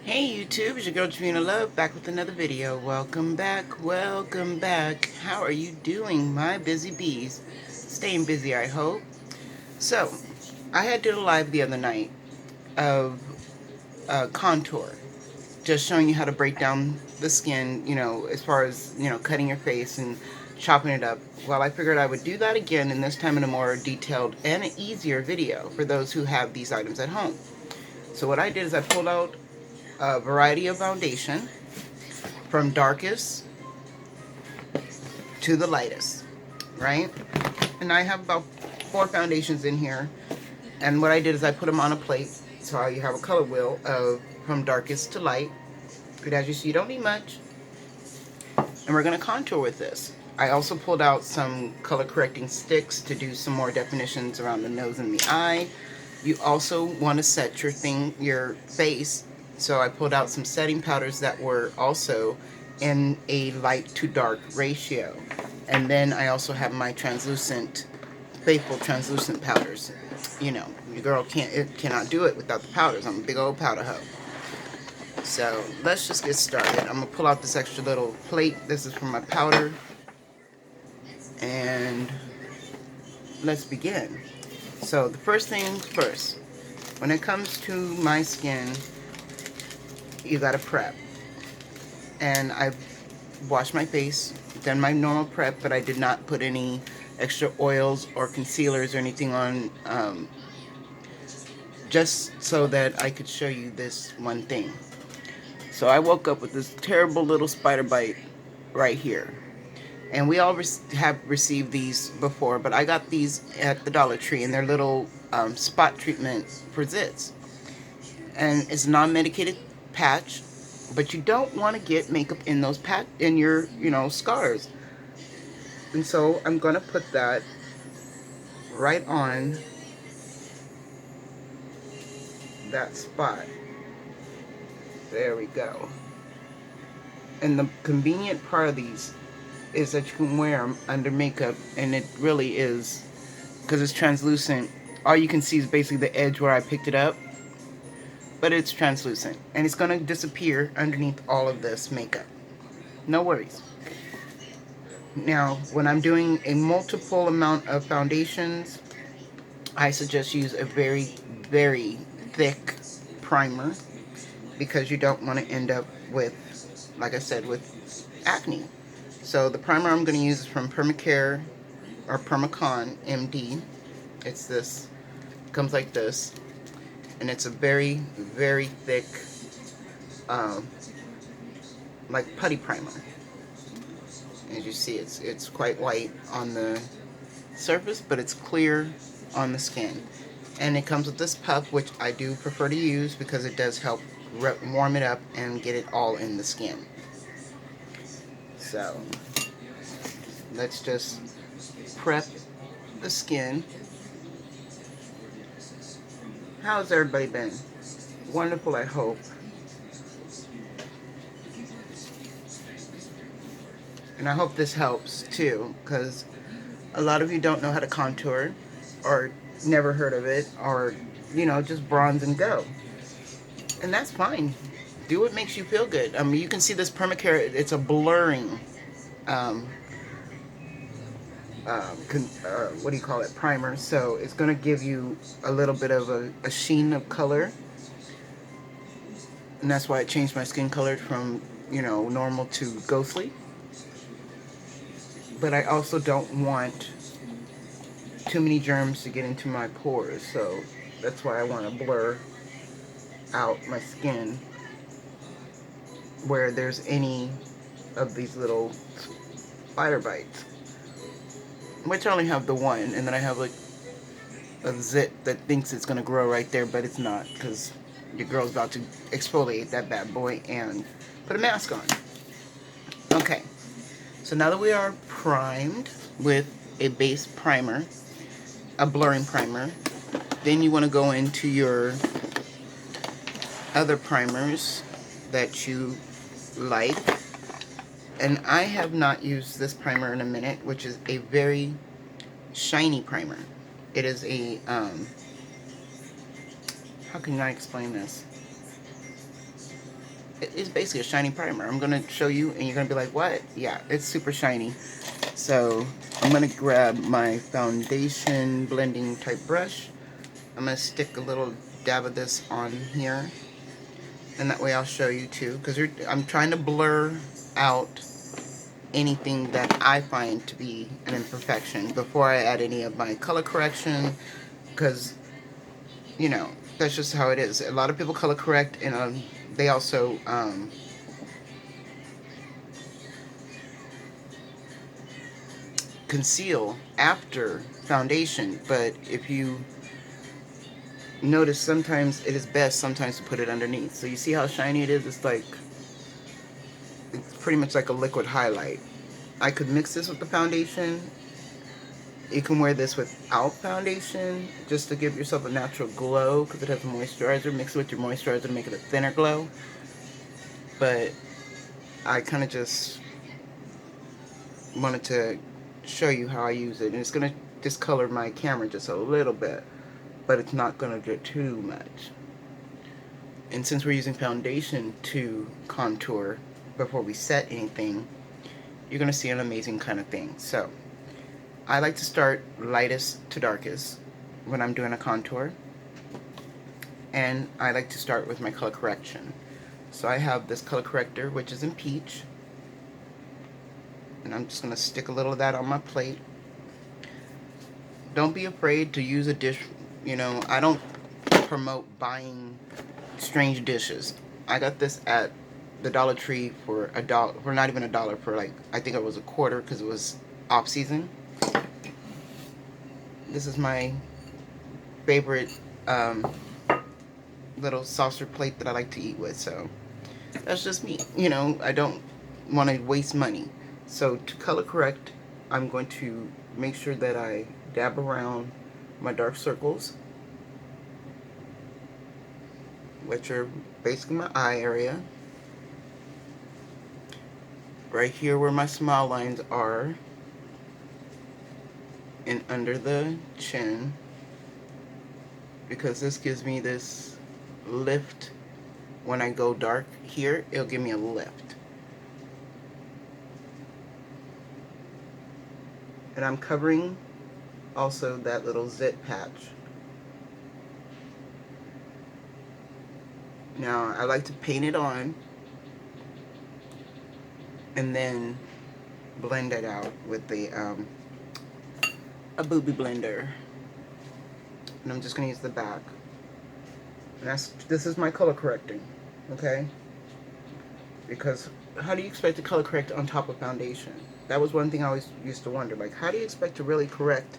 Hey YouTube, it's your girl Trina Love back with another video. Welcome back, welcome back. How are you doing, my busy bees? Staying busy, I hope. So, I had did a live the other night of contour, just showing you how to break down the skin, as far as, cutting your face and chopping it up. Well, I figured I would do that again, and this time in a more detailed and easier video for those who have these items at home. So what I did is I pulled out a variety of foundation from darkest to the lightest, right? And I have about 4 foundations in here. And what I did is I put them on a plate. So you have a color wheel of from darkest to light. But as you see, you don't need much. And we're going to contour with this. I also pulled out some color correcting sticks to do some more definitions around the nose and the eye. You also want to set your face. So I pulled out some setting powders that were also in a light to dark ratio. And then I also have my faithful translucent powders. Your girl cannot do it without the powders. I'm a big old powder hoe. So let's just get started. I'm gonna pull out this extra little plate. This is for my powder. And let's begin. So the first things first, when it comes to my skin, you gotta prep. And I've washed my face, done my normal prep, but I did not put any extra oils or concealers or anything on, just so that I could show you this one thing. So I woke up with this terrible little spider bite right here. And we all have received these before, but I got these at the Dollar Tree, and they're little spot treatment for zits. And it's a non-medicated patch, but you don't want to get makeup in those in your scars. And so I'm gonna put that right on that spot. There we go. And the convenient part of these is that you can wear them under makeup, and it really is, because it's translucent, all you can see is basically the edge where I picked it up, but it's translucent, and it's going to disappear underneath all of this makeup. No worries. Now, when I'm doing a multiple amount of foundations, I suggest use a very, very thick primer, because you don't want to end up with, like I said, with acne. So the primer I'm going to use is from Permacare or Permacon MD. It's this, comes like this, and it's a very, very thick, like putty primer. As you see, it's quite white on the surface, but it's clear on the skin. And it comes with this puff, which I do prefer to use because it does help warm it up and get it all in the skin. So let's just prep the skin. How's everybody been? Wonderful, I hope. And I hope this helps too, because a lot of you don't know how to contour, or never heard of it, or just bronze and go. And that's fine. Do what makes you feel good. You can see this Permacare, it's a blurring what do you call it, primer. So it's going to give you a little bit of a sheen of color, and that's why I changed my skin color from normal to ghostly. But I also don't want too many germs to get into my pores, so that's why I want to blur out my skin where there's any of these little spider bites, which I only have the one, and then I have like a zit that thinks it's going to grow right there, but it's not, because your girl's about to exfoliate that bad boy and put a mask on. Okay, so now that we are primed with a base primer, a blurring primer, then you want to go into your other primers that you like. And I have not used this primer in a minute, which is a very shiny primer. It is a, how can I explain this? It's basically a shiny primer. I'm going to show you, and you're going to be like, what? Yeah, it's super shiny. So I'm going to grab my foundation blending type brush. I'm going to stick a little dab of this on here. And that way I'll show you too. Because I'm trying to blur out anything that I find to be an imperfection before I add any of my color correction. Because, you know, that's just how it is. A lot of people color correct, and they also conceal after foundation. But if you notice, sometimes it is best sometimes to put it underneath. So you see how shiny it is? It's pretty much like a liquid highlight. I could mix this with the foundation. You can wear this without foundation just to give yourself a natural glow because it has a moisturizer. Mix it with your moisturizer to make it a thinner glow. But I kind of just wanted to show you how I use it. And it's going to discolor my camera just a little bit, but it's not going to get too much. And since we're using foundation to contour before we set anything, you're going to see an amazing kind of thing. So I like to start lightest to darkest when I'm doing a contour, and I like to start with my color correction. So I have this color corrector, which is in peach, and I'm just going to stick a little of that on my plate. Don't be afraid to use a dish. You know, I don't promote buying strange dishes. I got this at the Dollar Tree for $1, for not even $1, for like, I think it was $0.25 because it was off season. This is my favorite little saucer plate that I like to eat with, so that's just me. You know, I don't want to waste money. So to color correct, I'm going to make sure that I dab around my dark circles, which are basically my eye area. Right here where my smile lines are, and under the chin, because this gives me this lift. When I go dark here, it'll give me a lift. And I'm covering also that little zit patch. Now I like to paint it on and then blend it out with the a booby blender. And I'm just gonna use the back. And this is my color correcting, okay? Because how do you expect to color correct on top of foundation? That was one thing I always used to wonder. Like, how do you expect to really correct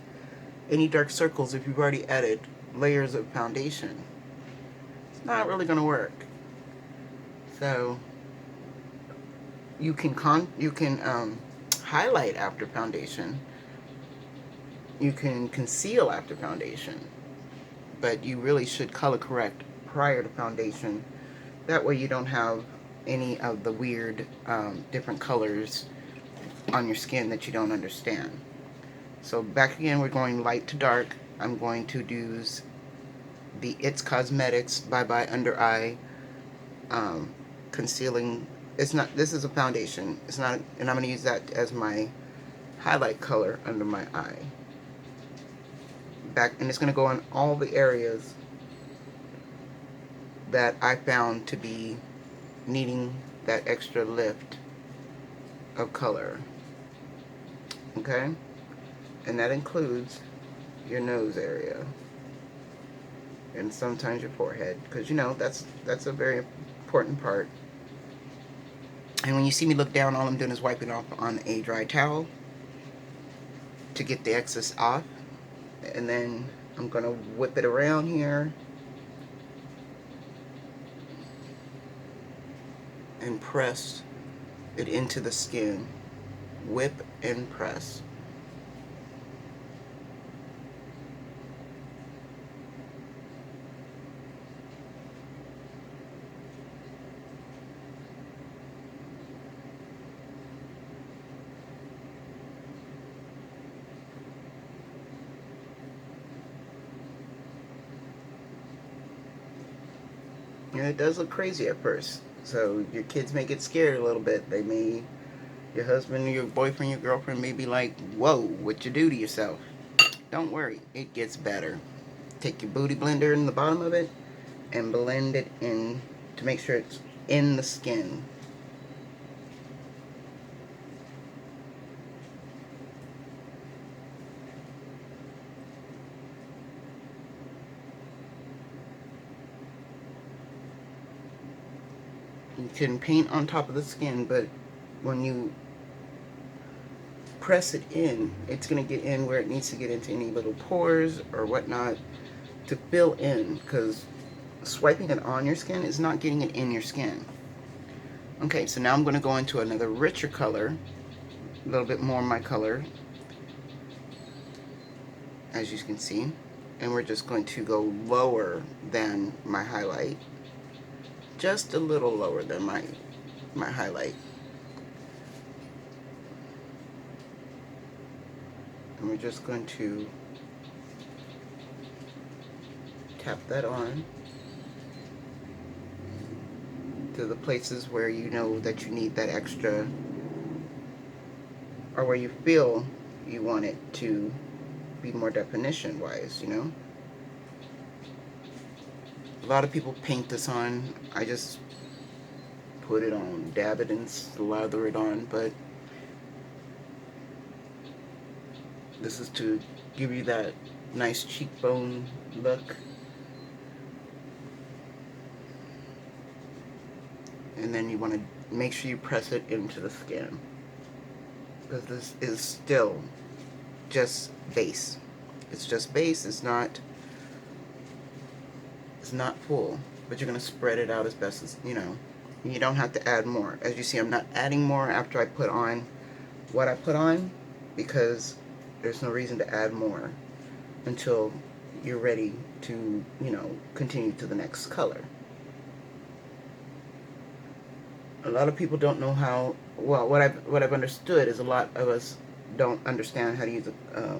any dark circles if you've already added layers of foundation? It's not really gonna work. So you can highlight after foundation. You can conceal after foundation, but you really should color correct prior to foundation. That way you don't have any of the weird different colors on your skin that you don't understand. So back again, we're going light to dark. I'm going to use the Chic Cosmetics Bye Bye Under Eye concealing. It's not. This is a foundation. It's not, and I'm going to use that as my highlight color under my eye. Back, and it's going to go on all the areas that I found to be needing that extra lift of color. Okay, and that includes your nose area and sometimes your forehead, because you know that's a very important part. And when you see me look down, all I'm doing is wiping off on a dry towel to get the excess off, and then I'm gonna whip it around here and press it into the skin. Whip and press. And it does look crazy at first. So your kids may get scared a little bit. They may, your husband, your boyfriend, your girlfriend may be like, whoa, what you do to yourself? Don't worry, it gets better. Take your booty blender in the bottom of it and blend it in to make sure it's in the skin. You can paint on top of the skin, but when you press it in, it's going to get in where it needs to get into any little pores or whatnot to fill in, because swiping it on your skin is not getting it in your skin. Okay, so now I'm going to go into another richer color, a little bit more of my color, as you can see, and we're just going to go lower than my highlight, just a little lower than my highlight. And we're just going to tap that on to the places where you know that you need that extra, or where you feel you want it to be more definition wise, you know. A lot of people paint this on. I just put it on, dab it and slather it on, but this is to give you that nice cheekbone look. And then you want to make sure you press it into the skin, because this is still just base. It's just base. It's not full, but you're going to spread it out as best as you know. You don't have to add more. As you see, I'm not adding more after I put on what I put on, because there's no reason to add more until you're ready to, you know, continue to the next color. A lot of people don't know how, well, what I've understood is a lot of us don't understand how to use a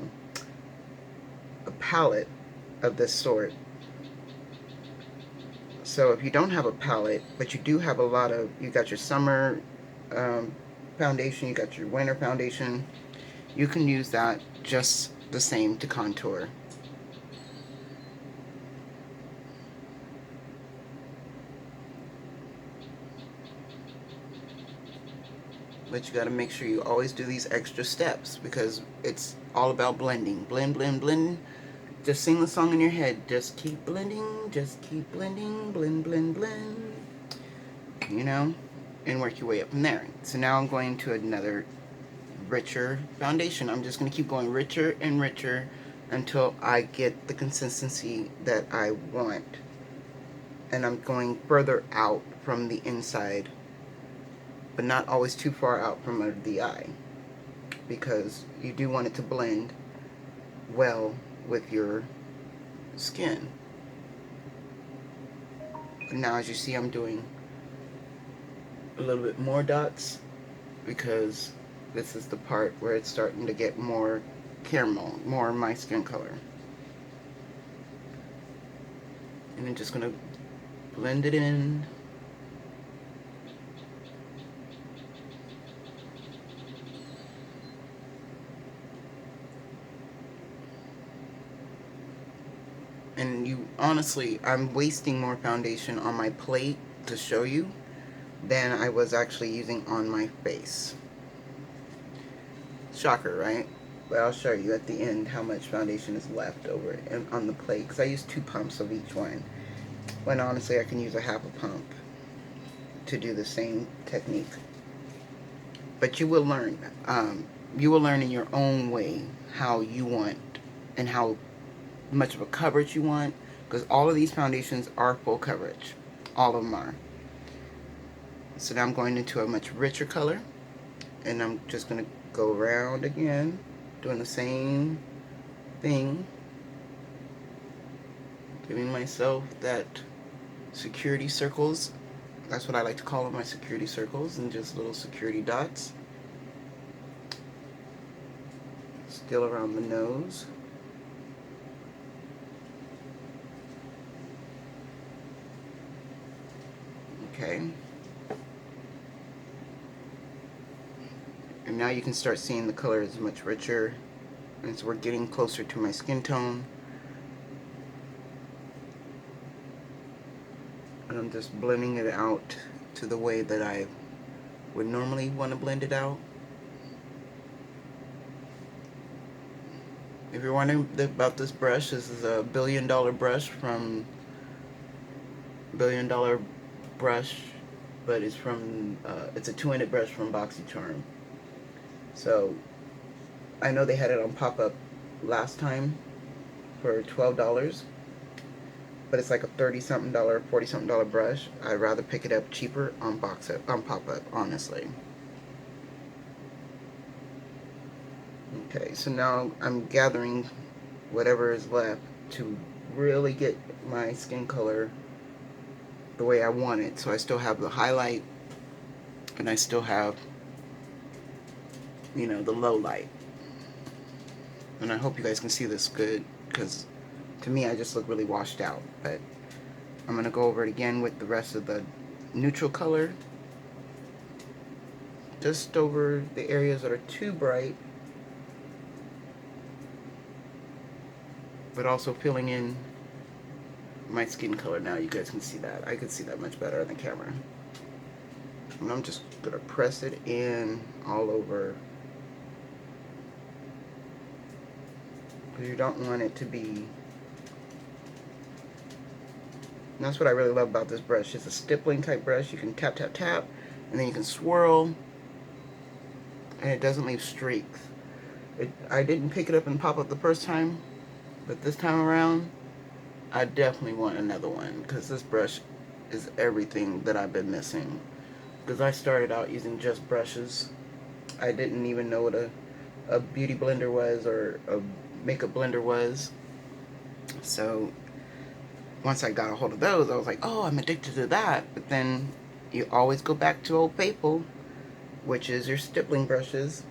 palette of this sort. So if you don't have a palette, but you do have a lot of, you got your summer foundation, you got your winter foundation, you can use that just the same to contour. But you got to make sure you always do these extra steps, because it's all about blending. Blend, blend, blend. Just sing the song in your head. Just keep blending, just keep blending, blend, blend, blend. You know, and work your way up from there. So now I'm going to another richer foundation. I'm just going to keep going richer and richer until I get the consistency that I want. And I'm going further out from the inside, but not always too far out from under the eye, because you do want it to blend well with your skin. And now, as you see, I'm doing a little bit more dots, because this is the part where it's starting to get more caramel, more my skin color. And I'm just going to blend it in. And you, honestly, I'm wasting more foundation on my plate to show you than I was actually using on my face. Shocker, right? But I'll show you at the end how much foundation is left over on the plate, because I use 2 pumps of each one, when honestly I can use a half a pump to do the same technique. But you will learn. You will learn in your own way how you want and how much of a coverage you want, because all of these foundations are full coverage. All of them are. So now I'm going into a much richer color, and I'm just going to go around again, doing the same thing, giving myself that security circles. That's what I like to call them, my security circles, and just little security dots. Still around the nose. Okay. And now you can start seeing the color is much richer. And so we're getting closer to my skin tone. And I'm just blending it out to the way that I would normally want to blend it out. If you're wondering about this brush, this is a $1 billion brush from $1 billion brush, but it's from it's a 2-ended brush from BoxyCharm. So I know they had it on pop-up last time for $12, but it's like a $30-something, $40-something brush. I'd rather pick it up cheaper on pop-up, honestly. Okay, so now I'm gathering whatever is left to really get my skin color the way I want it. So I still have the highlight, and I still have, you know, the low light. And I hope you guys can see this good, because to me I just look really washed out. But I'm going to go over it again with the rest of the neutral color, just over the areas that are too bright, but also filling in my skin color. Now you guys can see that. I can see that much better on the camera. And I'm just going to press it in all over, because you don't want it to be. And that's what I really love about this brush. It's a stippling type brush. You can tap, tap, tap, and then you can swirl, and it doesn't leave streaks. I didn't pick it up and pop up the first time, but this time around, I definitely want another one, because this brush is everything that I've been missing. Because I started out using just brushes. I didn't even know what a beauty blender was, or a makeup blender was. So once I got a hold of those, I was like, oh, I'm addicted to that. But then you always go back to Old Faithful, which is your stippling brushes.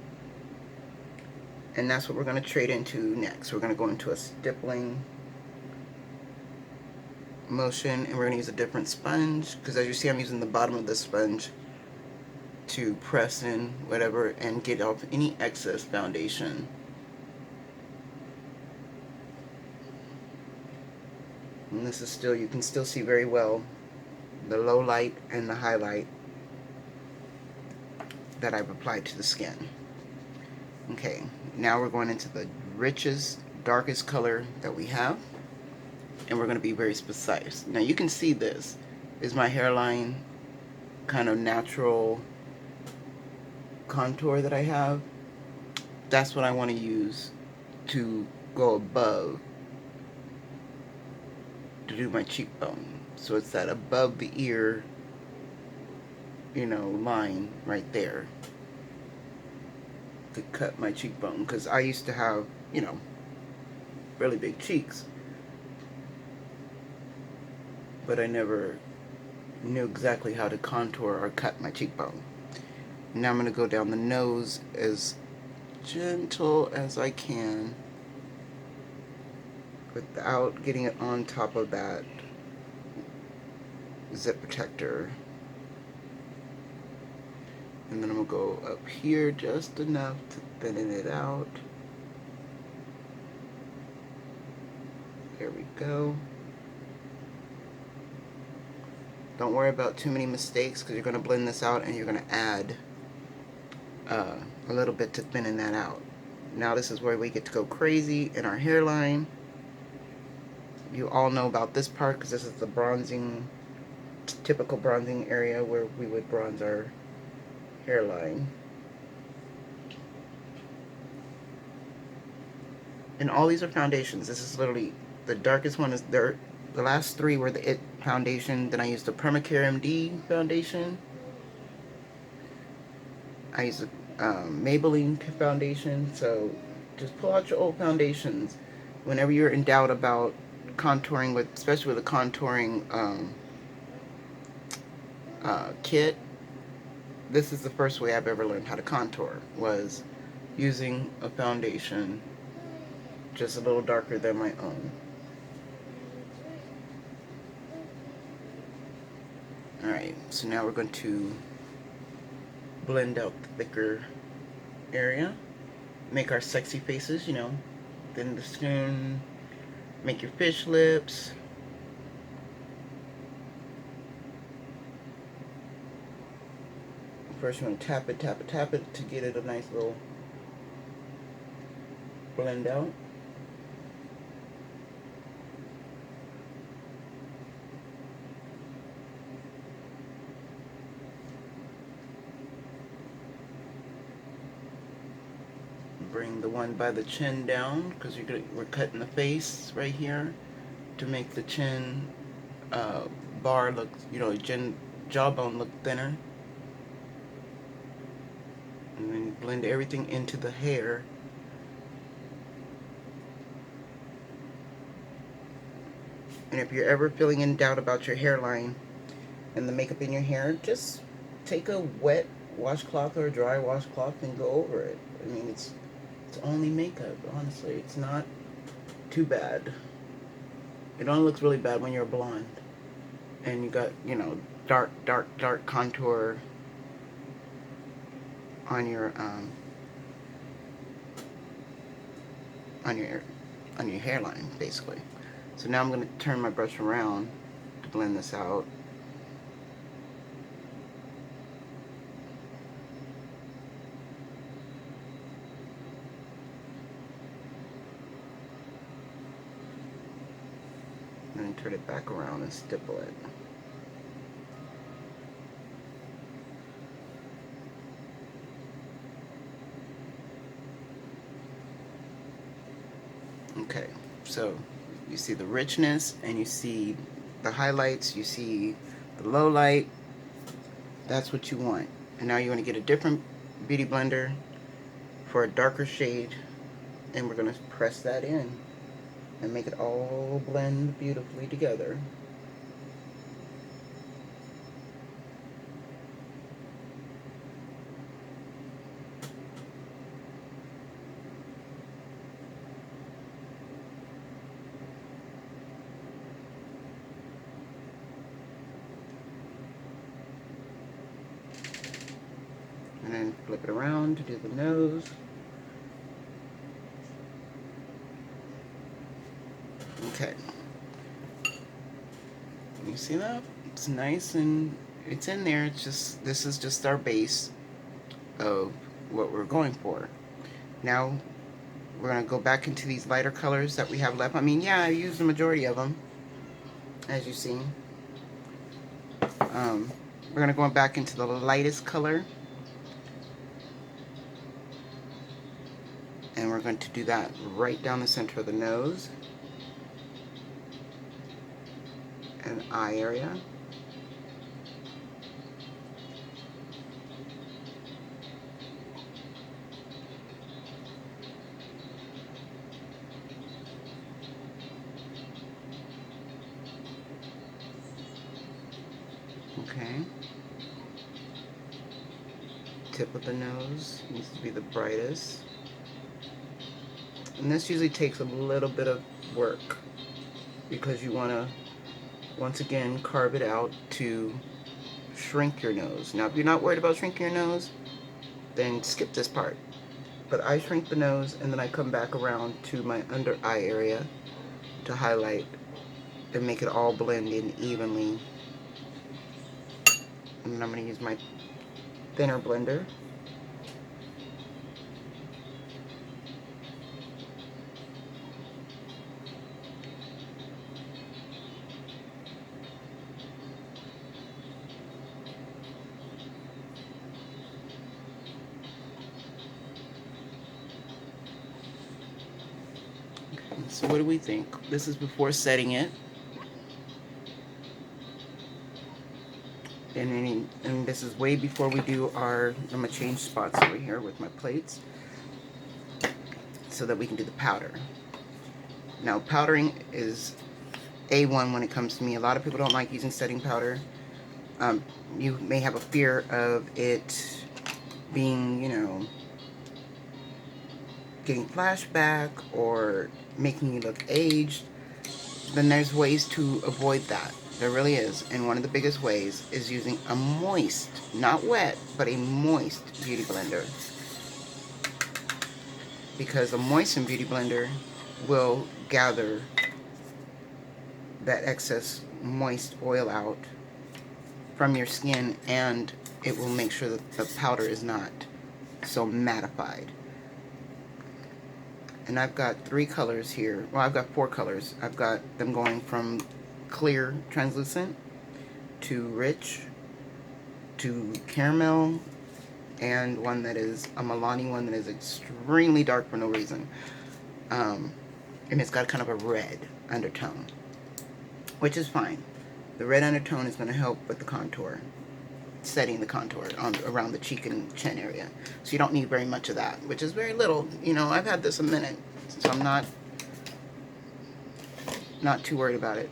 And that's what we're going to trade into next. We're going to go into a stippling motion, and we're going to use a different sponge, because as you see, I'm using the bottom of the sponge to press in whatever and get off any excess foundation. And this is still, you can still see very well the low light and the highlight that I've applied to the skin. Okay, now we're going into the richest, darkest color that we have, and we're going to be very precise. Now you can see this is my hairline kind of natural contour that I have. That's what I want to use to go above, to do my cheekbone. So it's that above the ear, you know, line right there to cut my cheekbone, because I used to have, you know, really big cheeks, but I never knew exactly how to contour or cut my cheekbone. Now I'm going to go down the nose as gentle as I can without getting it on top of that zip protector. And then I'm going to go up here just enough to thin it out. There we go. Don't worry about too many mistakes, because you're going to blend this out and you're going to add a little bit to thinning that out. Now this is where we get to go crazy in our hairline. You all know about this part, because this is the bronzing, typical bronzing area where we would bronze our hairline. And all these are foundations. This is literally, the darkest one is there. The last three were the IT foundation. Then I used the Permacare MD foundation. I used the Maybelline foundation. So just pull out your old foundations whenever you're in doubt about contouring, with, especially with a contouring kit. This is the first way I've ever learned how to contour, was using a foundation just a little darker than my own. Alright, so now we're going to blend out the thicker area. Make our sexy faces, you know, thin the skin, make your fish lips. First you want to tap it, tap it, tap it to get it a nice little blend out. Bring the one by the chin down because we're cutting the face right here to make the chin bar look, you know, jawbone look thinner. And then blend everything into the hair. And if you're ever feeling in doubt about your hairline and the makeup in your hair, just take a wet washcloth or a dry washcloth and go over it. I mean, it's only makeup, honestly. It's not too bad. It only looks really bad when you're blonde and you got, you know, dark contour on your hairline, basically. So now I'm going to turn my brush around to blend this out. And then turn it back around and stipple it. Okay, so you see the richness and you see the highlights, you see the low light. That's what you want. And now you want to get a different beauty blender for a darker shade, and we're going to press that in and make it all blend beautifully together. And then flip it around to do the nose. Okay. You see that? It's nice and it's in there. It's just, this is just our base of what we're going for. Now we're going to go back into these lighter colors that we have left. I mean, yeah, I used the majority of them, as you see. We're going to go back into the lightest color. And we're going to do that right down the center of the nose and eye area. Okay. Tip of the nose needs to be the brightest. And this usually takes a little bit of work because you want to, once again, carve it out to shrink your nose. Now, if you're not worried about shrinking your nose, then skip this part. But I shrink the nose and then I come back around to my under eye area to highlight and make it all blend in evenly. And then I'm going to use my thinner blender. So what do we think? This is before setting it. And this is way before we do our, I'm going to change spots over here with my plates so that we can do the powder. Now, powdering is A1 when it comes to me. A lot of people don't like using setting powder. You may have a fear of it being, you know, getting flashback or making you look aged. Then there's ways to avoid that. There really is. And one of the biggest ways is using a moist, not wet, but a moist beauty blender. because a moistened beauty blender will gather that excess moist oil out from your skin, and it will make sure that the powder is not so mattified. And I've got 3 colors here. Well, I've got 4 colors. I've got them going from clear, translucent, to rich, to caramel, and one that is a Milani one that is extremely dark for no reason. And it's got kind of a red undertone, which is fine. The red undertone is going to help with the contour, setting the contour around the cheek and chin area. So you don't need very much of that, which is very little. You know, I've had this a minute, so I'm not too worried about it.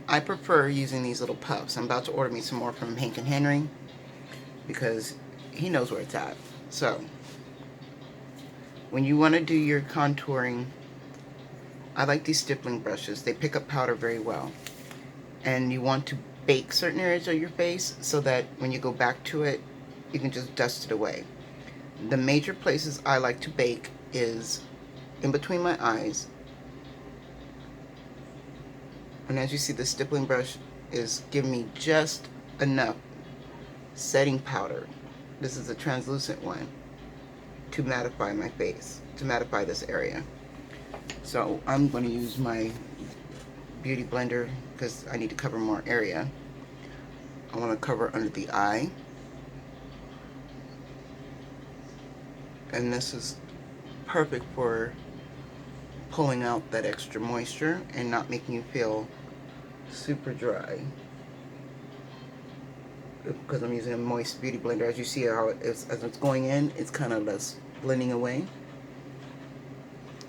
I prefer using these little puffs. I'm about to order me some more from Hank and Henry because he knows where it's at. So when you want to do your contouring, I like these stippling brushes. They pick up powder very well. And you want to bake certain areas of your face so that when you go back to it, you can just dust it away. The major places I like to bake is in between my eyes. And as you see, the stippling brush is giving me just enough setting powder. This is a translucent one to mattify my face, to mattify this area. So I'm going to use my beauty blender because I need to cover more area. I want to cover under the eye. And this is perfect for pulling out that extra moisture and not making you feel super dry. Because I'm using a moist beauty blender. As you see how as it's going in, it's kind of less blending away.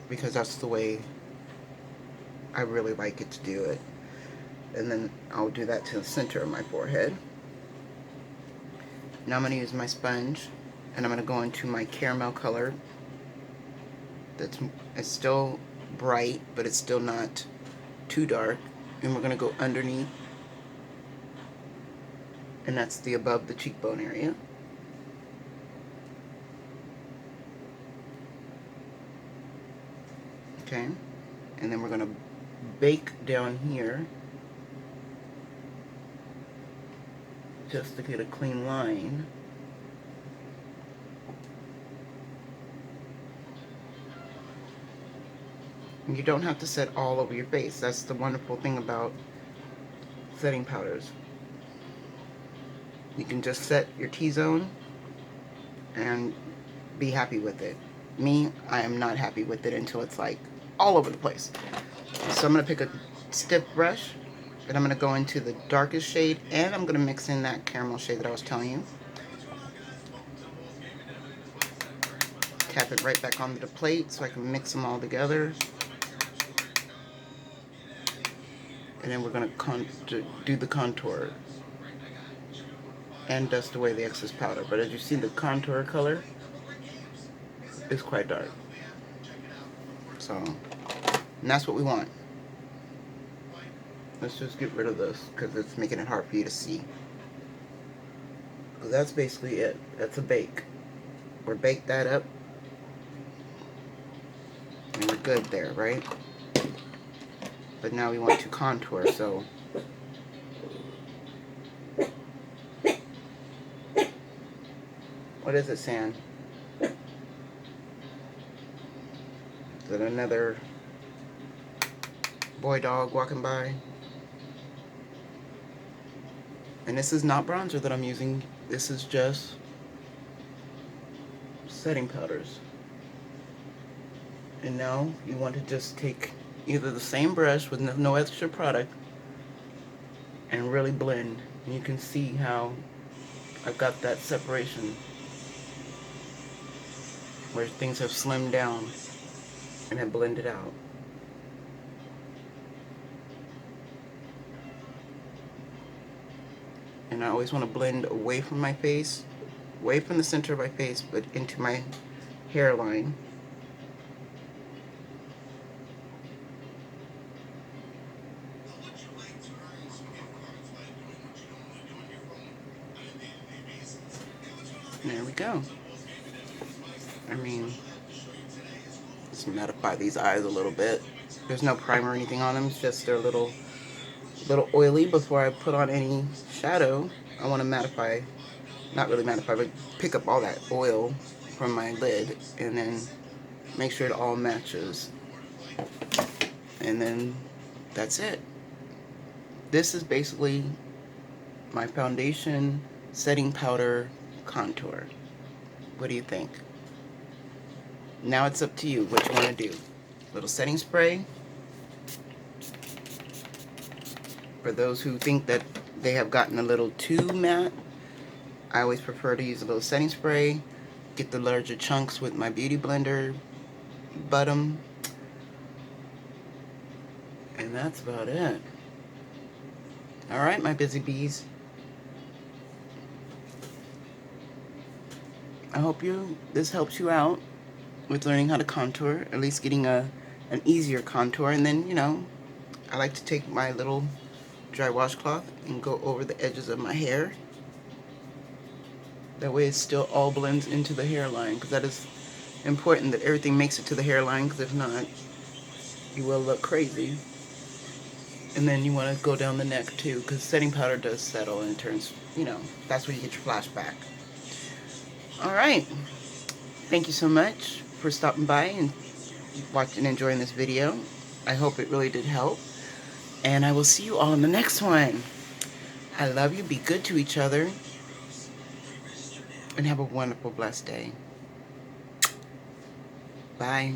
Because that's the way I really like it to do it. And then I'll do that to the center of my forehead. Now I'm going to use my sponge, and I'm going to go into my caramel color. It's still bright, but it's still not too dark. And we're going to go underneath, and that's the above the cheekbone area. Okay, and then we're going to bake down here just to get a clean line. And you don't have to set all over your face. That's the wonderful thing about setting powders. You can just set your T-zone and be happy with it. Me, I am not happy with it until it's like all over the place. So I'm going to pick a stiff brush, and I'm going to go into the darkest shade, and I'm going to mix in that caramel shade that I was telling you. Tap it right back onto the plate so I can mix them all together. And then we're going to do the contour and dust away the excess powder. But as you see, the contour color is quite dark. So, and that's what we want. Let's just get rid of this because it's making it hard for you to see. So that's basically it. That's a bake. We're baked that up. And we're good there, right? But now we want to contour, so what is it, San? Is it another boy dog walking by? And this is not bronzer that I'm using. This is just setting powders. And now you want to just take either the same brush with no extra product and really blend. And you can see how I've got that separation where things have slimmed down and have blended out. And I always want to blend away from my face, away from the center of my face, but into my hairline. There we go. I mean, Just mattify these eyes a little bit. There's no primer or anything on them. It's just they're a little oily. Before I put on any shadow, I want to mattify, not really mattify, but pick up all that oil from my lid and then make sure it all matches. And then that's it. This is basically my foundation, setting powder, contour. What do you think? Now it's up to you what you want to do. Little setting spray. For those who think that they have gotten a little too matte, I always prefer to use a little setting spray. Get the larger chunks with my beauty blender, butt 'em, and that's about it. Alright, my busy bees. I hope this helps you out with learning how to contour, at least getting an easier contour. And then, you know, I like to take my little dry washcloth and go over the edges of my hair. That way it still all blends into the hairline, because that is important that everything makes it to the hairline, because if not, you will look crazy. And then you want to go down the neck too, because setting powder does settle and it turns, you know, that's where you get your flashback. Alright, thank you so much for stopping by and watching and enjoying this video. I hope it really did help. And I will see you all in the next one. I love you. Be good to each other. And have a wonderful, blessed day. Bye.